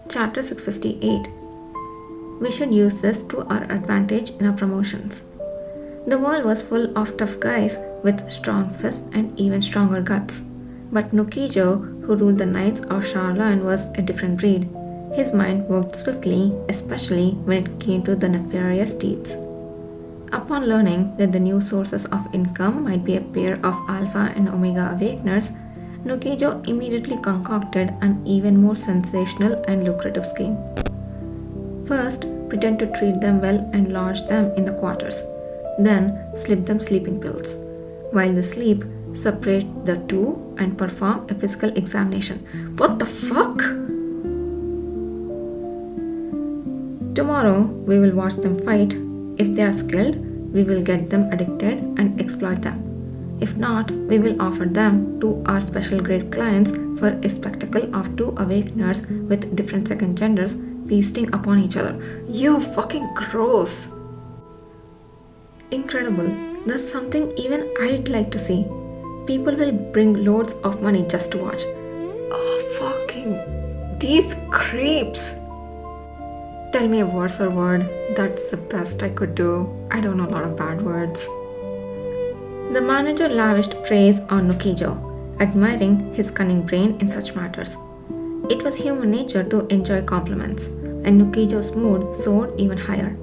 Chapter 658. We should use this to our advantage in our promotions. The world was full of tough guys with strong fists and even stronger guts. But Nukijo, who ruled the Knights of Sharlan, was a different breed. His mind worked swiftly, especially when it came to the nefarious deeds. Upon learning that the new sources of income might be a pair of Alpha and Omega Awakeners, Nukijo immediately concocted an even more sensational and lucrative scheme. First, pretend to treat them well and lodge them in the quarters. Then, slip them sleeping pills. While they sleep, separate the two and perform a physical examination. What the fuck? Tomorrow, we will watch them fight. If they are skilled, we will get them addicted and exploit them. If not, we will offer them to our special grade clients for a spectacle of two awakeners with different second genders feasting upon each other. You fucking gross! Incredible. That's something even I'd like to see. People will bring loads of money just to watch. Oh, fucking... these creeps! Tell me a worse word. That's the best I could do. I don't know a lot of bad words. The manager lavished praise on Nukijo, admiring his cunning brain in such matters. It was human nature to enjoy compliments, and Nukijo's mood soared even higher.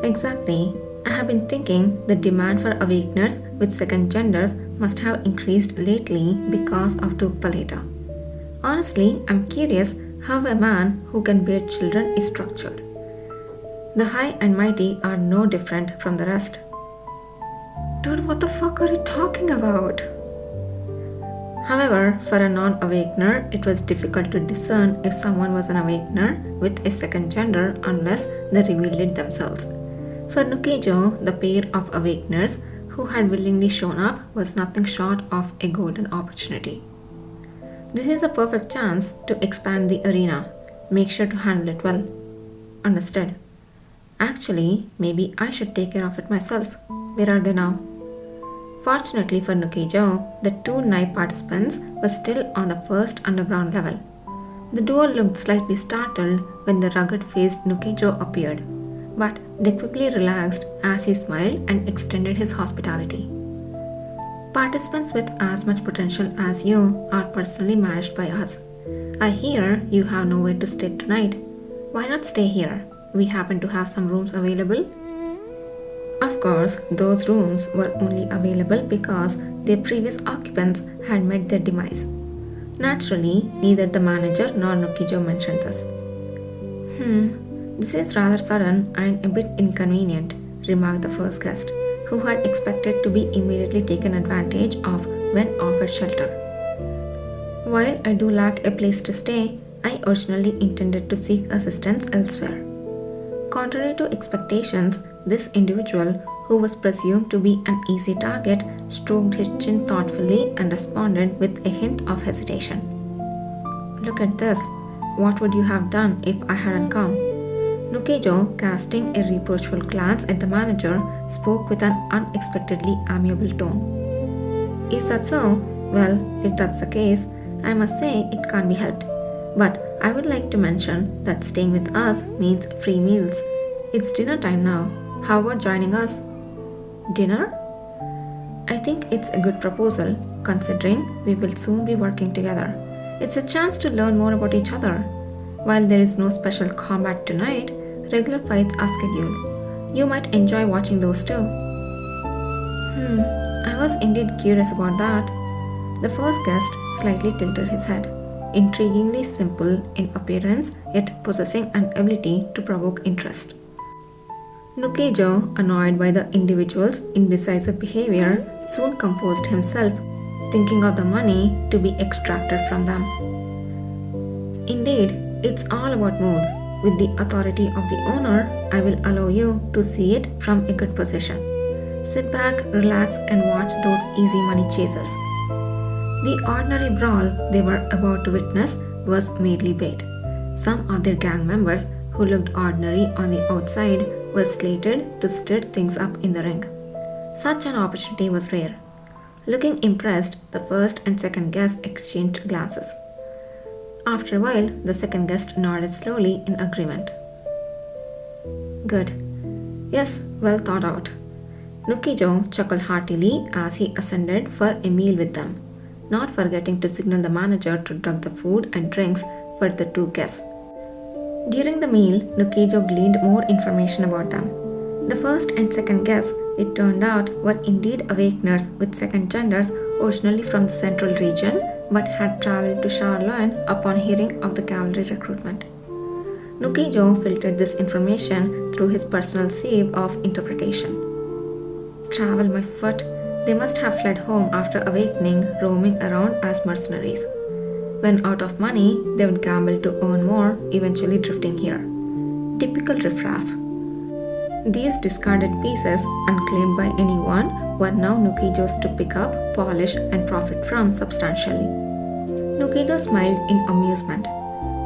Exactly. I have been thinking the demand for awakeners with second genders must have increased lately because of Tukpaleta. Honestly, I'm curious how a man who can bear children is structured. The high and mighty are no different from the rest. Dude, what the fuck are you talking about? However, for a non-awakener, it was difficult to discern if someone was an awakener with a second gender unless they revealed it themselves. For Nukijo, the pair of awakeners who had willingly shown up was nothing short of a golden opportunity. This is a perfect chance to expand the arena. Make sure to handle it well. Understood. Actually, maybe I should take care of it myself. Where are they now? Fortunately for Nukijo, the two Nai participants were still on the first underground level. The duo looked slightly startled when the rugged-faced Nukijo appeared, but they quickly relaxed as he smiled and extended his hospitality. Participants with as much potential as you are personally managed by us. I hear you have nowhere to stay tonight. Why not stay here? We happen to have some rooms available. Of course, those rooms were only available because their previous occupants had met their demise. Naturally, neither the manager nor Nukijo mentioned this. This is rather sudden and a bit inconvenient, remarked the first guest, who had expected to be immediately taken advantage of when offered shelter. While I do lack a place to stay, I originally intended to seek assistance elsewhere. Contrary to expectations, this individual, who was presumed to be an easy target, stroked his chin thoughtfully and responded with a hint of hesitation. Look at this. What would you have done if I hadn't come? Nukijo, casting a reproachful glance at the manager, spoke with an unexpectedly amiable tone. Is that so? Well, if that's the case, I must say it can't be helped. But I would like to mention that staying with us means free meals. It's dinner time now. How about joining us? Dinner? I think it's a good proposal, considering we will soon be working together. It's a chance to learn more about each other. While there is no special combat tonight, regular fights are scheduled. You might enjoy watching those too. I was indeed curious about that. The first guest slightly tilted his head. Intriguingly simple in appearance, yet possessing an ability to provoke interest. Nukijo, annoyed by the individual's indecisive behavior, soon composed himself, thinking of the money to be extracted from them. Indeed, it's all about mood. With the authority of the owner, I will allow you to see it from a good position. Sit back, relax, and watch those easy money chasers. The ordinary brawl they were about to witness was merely bait. Some of their gang members, who looked ordinary on the outside, were slated to stir things up in the ring. Such an opportunity was rare. Looking impressed, the first and second guests exchanged glances. After a while, the second guest nodded slowly in agreement. Good. Yes, well thought out. Nukijo chuckled heartily as he ascended for a meal with them, not forgetting to signal the manager to drug the food and drinks for the two guests. During the meal, Nukijo gleaned more information about them. The first and second guests, it turned out, were indeed awakeners with second genders originally from the central region but had traveled to Charlotte upon hearing of the cavalry recruitment. Nukijo filtered this information through his personal sieve of interpretation. Travel by foot, they must have fled home after awakening, roaming around as mercenaries. When out of money, they would gamble to earn more, eventually drifting here. Typical riffraff. These discarded pieces, unclaimed by anyone, were now Nukijo's to pick up, polish, and profit from substantially. Nukijo smiled in amusement.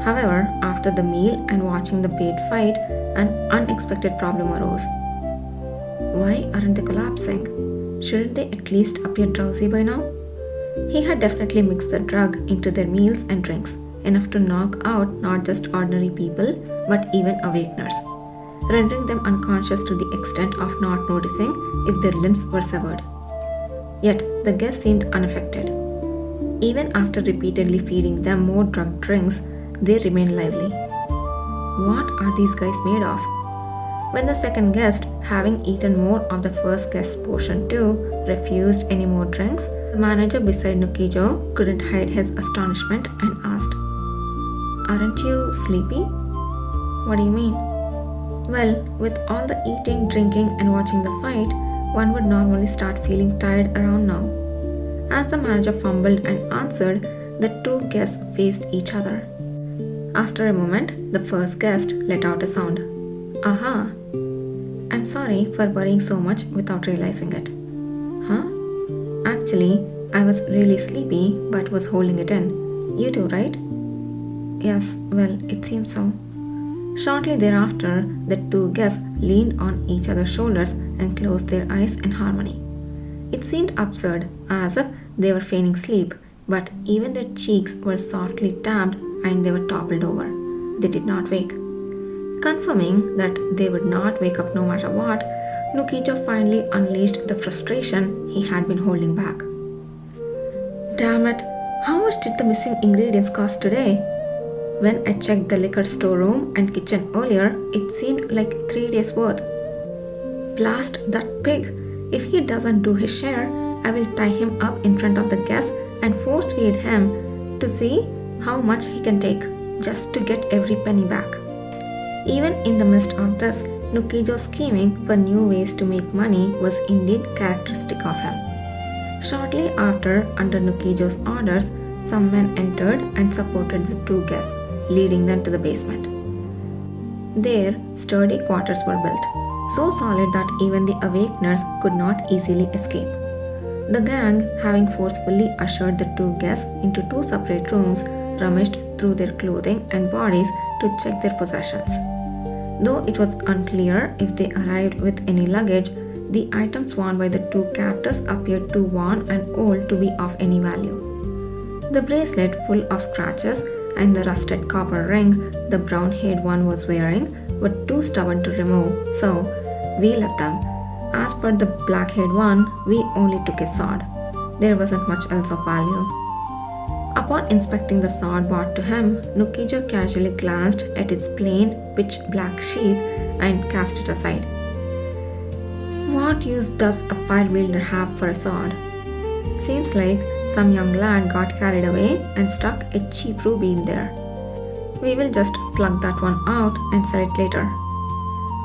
However, after the meal and watching the paid fight, an unexpected problem arose. Why aren't they collapsing? Shouldn't they at least appear drowsy by now? He had definitely mixed the drug into their meals and drinks, enough to knock out not just ordinary people, but even awakeners, rendering them unconscious to the extent of not noticing if their limbs were severed. Yet the guests seemed unaffected. Even after repeatedly feeding them more drugged drinks, they remained lively. What are these guys made of? When the second guest, having eaten more of the first guest's portion too, refused any more drinks, the manager beside Nukijo couldn't hide his astonishment and asked, Aren't you sleepy? What do you mean? Well, with all the eating, drinking, and watching the fight, one would normally start feeling tired around now. As the manager fumbled and answered, the two guests faced each other. After a moment, the first guest let out a sound. Aha! I'm sorry for worrying so much without realizing it. Huh? Actually, I was really sleepy but was holding it in. You too, right? Yes, well, it seems so. Shortly thereafter, the two guests leaned on each other's shoulders and closed their eyes in harmony. It seemed absurd, as if they were feigning sleep, but even their cheeks were softly tapped and they were toppled over. They did not wake. Confirming that they would not wake up no matter what, Nukijo finally unleashed the frustration he had been holding back. Damn it, how much did the missing ingredients cost today? When I checked the liquor storeroom and kitchen earlier, it seemed like 3 days' worth. Blast that pig! If he doesn't do his share, I will tie him up in front of the guests and force feed him to see how much he can take, just to get every penny back. Even in the midst of this, Nukijo's scheming for new ways to make money was indeed characteristic of him. Shortly after, under Nukijo's orders, some men entered and supported the two guests, leading them to the basement. There, sturdy quarters were built, so solid that even the awakeners could not easily escape. The gang, having forcefully ushered the two guests into two separate rooms, rummaged through their clothing and bodies to check their possessions. Though it was unclear if they arrived with any luggage, the items worn by the two captives appeared too worn and old to be of any value. The bracelet full of scratches and the rusted copper ring the brown-haired one was wearing were too stubborn to remove, so we left them. As for the black-haired one, we only took his sword. There wasn't much else of value. Upon inspecting the sword brought to him, Nukijo casually glanced at its plain, pitch-black sheath and cast it aside. What use does a fire wielder have for a sword? Seems like some young lad got carried away and stuck a cheap ruby in there. We will just plug that one out and sell it later.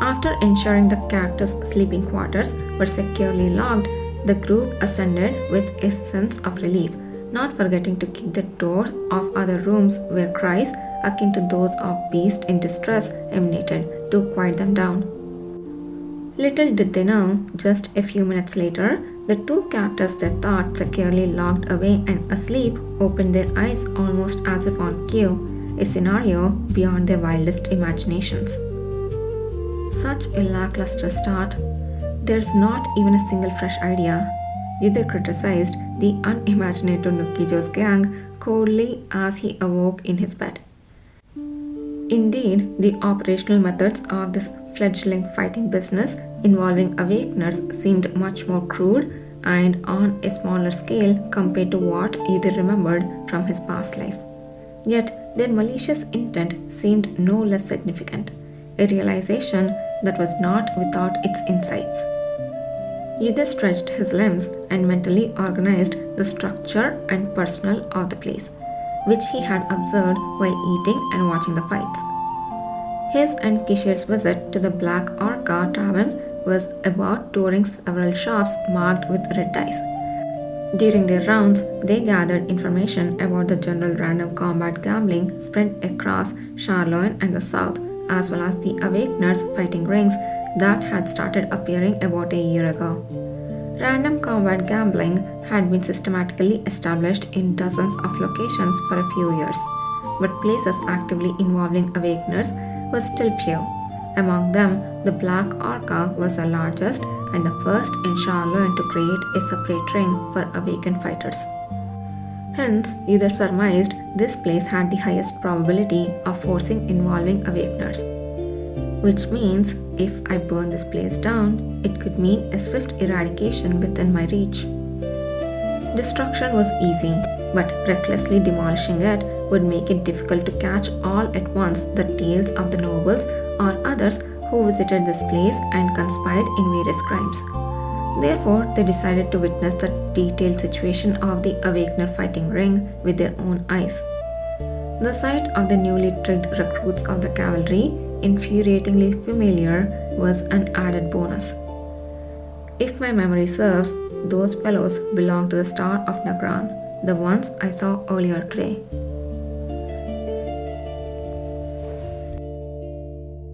After ensuring the captive's sleeping quarters were securely locked, the group ascended with a sense of relief, not forgetting to kick the doors of other rooms where cries akin to those of beasts in distress emanated to quiet them down. Little did they know, just a few minutes later, the two captives they thought securely locked away and asleep opened their eyes almost as if on cue, a scenario beyond their wildest imaginations. Such a lackluster start. There's not even a single fresh idea. Yudhir criticized the unimaginative Nukijo's gang coldly as he awoke in his bed. Indeed, the operational methods of this fledgling fighting business involving awakeners seemed much more crude and on a smaller scale compared to what either remembered from his past life. Yet their malicious intent seemed no less significant, a realization that was not without its insights. Either stretched his limbs and mentally organized the structure and personnel of the place, which he had observed while eating and watching the fights. His and Kishir's visit to the Black Orca Tavern was about touring several shops marked with red dice. During their rounds, they gathered information about the general random combat gambling spread across Charlotte and the South, as well as the Awakeners fighting rings that had started appearing about a year ago. Random combat gambling had been systematically established in dozens of locations for a few years, but places actively involving Awakeners were still few. Among them, the Black Orca was the largest and the first in Charlotte to create a separate ring for awakened fighters. Hence, either surmised this place had the highest probability of forcing involving awakeners. Which means, if I burn this place down, it could mean a swift eradication within my reach. Destruction was easy, but recklessly demolishing it would make it difficult to catch all at once the tales of the nobles or others who visited this place and conspired in various crimes. Therefore, they decided to witness the detailed situation of the Awakener fighting ring with their own eyes. The sight of the newly tricked recruits of the cavalry, infuriatingly familiar, was an added bonus. If my memory serves, those fellows belonged to the Star of Nagran, the ones I saw earlier today.